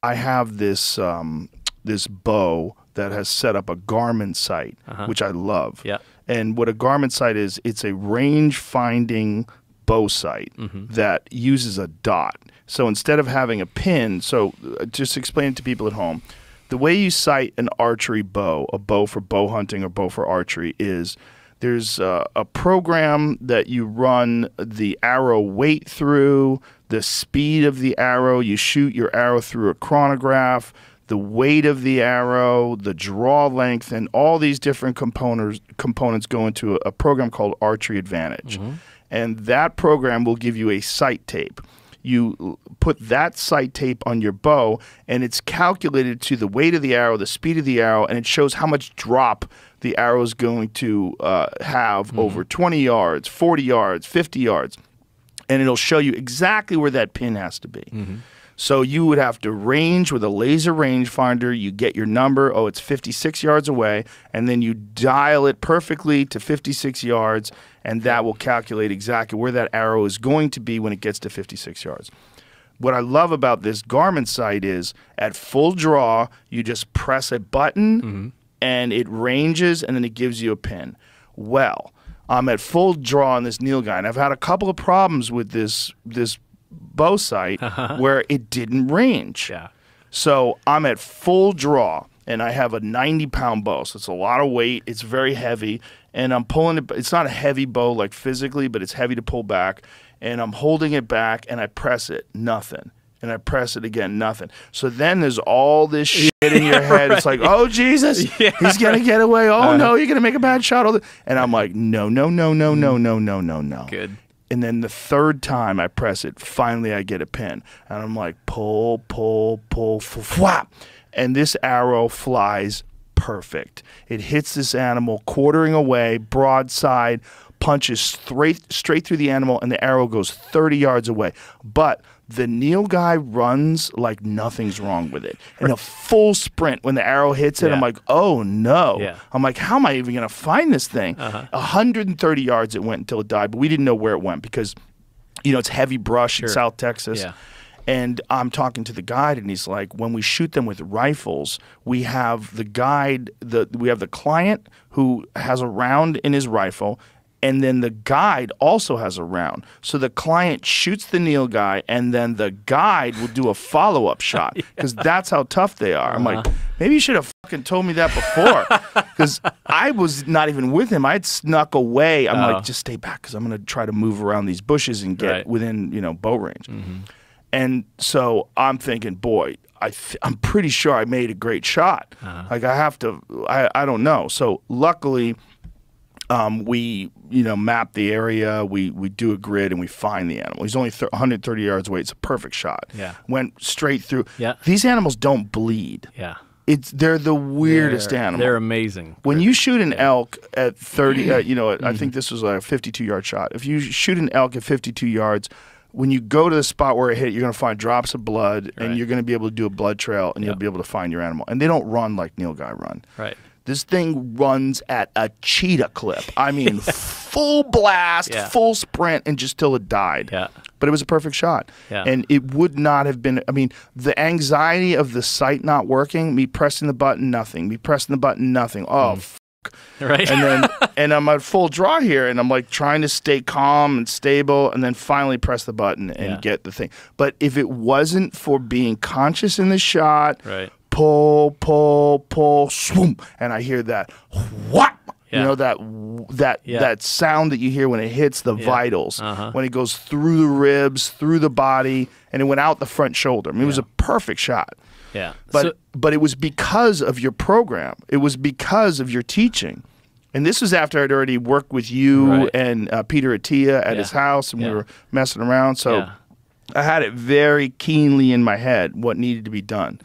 I have this this bow that has set up a Garmin sight, which I love. Yeah. And what a Garmin sight is, it's a range-finding bow sight that uses a dot. So instead of having a pin, so just explain it to people at home, the way you sight an archery bow, a bow for bow hunting or bow for archery, is there's a program that you run the arrow weight through, the speed of the arrow, you shoot your arrow through a chronograph, the weight of the arrow, the draw length, and all these different components go into a program called Archery Advantage. And that program will give you a sight tape. You put that sight tape on your bow, and it's calculated to the weight of the arrow, the speed of the arrow, and it shows how much drop the arrow is going to have over 20 yards, 40 yards, 50 yards. And it'll show you exactly where that pin has to be. So you would have to range with a laser rangefinder. You get your number, oh, it's 56 yards away, and then you dial it perfectly to 56 yards, and that will calculate exactly where that arrow is going to be when it gets to 56 yards. What I love about this Garmin sight is at full draw, you just press a button, and it ranges, and then it gives you a pin. Well, I'm at full draw on this Nilgai, and I've had a couple of problems with this bow sight where it didn't range. So I'm at full draw, and I have a 90-pound bow, so it's a lot of weight. It's very heavy, and I'm pulling it. It's not a heavy bow like physically, but it's heavy to pull back, and I'm holding it back, and I press it, nothing. And I press it again, nothing. So then there's all this shit in your head. It's like, oh, Jesus, he's going to get away. Oh, no, you're going to make a bad shot. And I'm like, no, no, no, no, no, no, no, no, no. Good. And then the third time I press it, finally I get a pin. And I'm like, pull, pull, pull, flap. And this arrow flies perfect. It hits this animal quartering away, broadside, punches straight through the animal, and the arrow goes 30 yards away. But the Nilgai runs like nothing's wrong with it. In a full sprint, when the arrow hits it, I'm like, oh, no. I'm like, how am I even going to find this thing? 130 yards it went until it died, but we didn't know where it went because, you know, it's heavy brush in South Texas. And I'm talking to the guide, and he's like, when we shoot them with rifles, we have the guide, we have the client who has a round in his rifle, and then the guide also has a round. So the client shoots the Nilgai, and then the guide will do a follow-up shot because that's how tough they are. I'm like, maybe you should have fucking told me that before because I was not even with him. I had snuck away. I'm like, just stay back because I'm going to try to move around these bushes and get within, you know, bow range. And so I'm thinking, boy, I'm pretty sure I made a great shot. Like I have to, I don't know. So luckily, we, you know, map the area, we do a grid, and we find the animal. He's only 130 yards away. It's a perfect shot. Went straight through. These animals don't bleed. They're the weirdest animal. They're amazing. When you shoot an elk at 30, you know, I think this was a 52-yard shot. If you shoot an elk at 52 yards, when you go to the spot where it hit, you're going to find drops of blood, and you're going to be able to do a blood trail, and you'll be able to find your animal. And they don't run like Nilgai run. This thing runs at a cheetah clip. I mean, full blast, full sprint, and just till it died. But it was a perfect shot. And it would not have been, I mean, the anxiety of the sight not working, me pressing the button, nothing. Me pressing the button, nothing. Oh, Right. And then and I'm at full draw here, and I'm like trying to stay calm and stable, and then finally press the button and get the thing. But if it wasn't for being conscious in the shot, pull, pull, pull, swoop, and I hear that whap. You know, that sound that you hear when it hits the vitals, when it goes through the ribs, through the body, and it went out the front shoulder. I mean, it was a perfect shot. But it was because of your program. It was because of your teaching. And this was after I'd already worked with you and Peter Attia at his house, and we were messing around. So I had it very keenly in my head what needed to be done.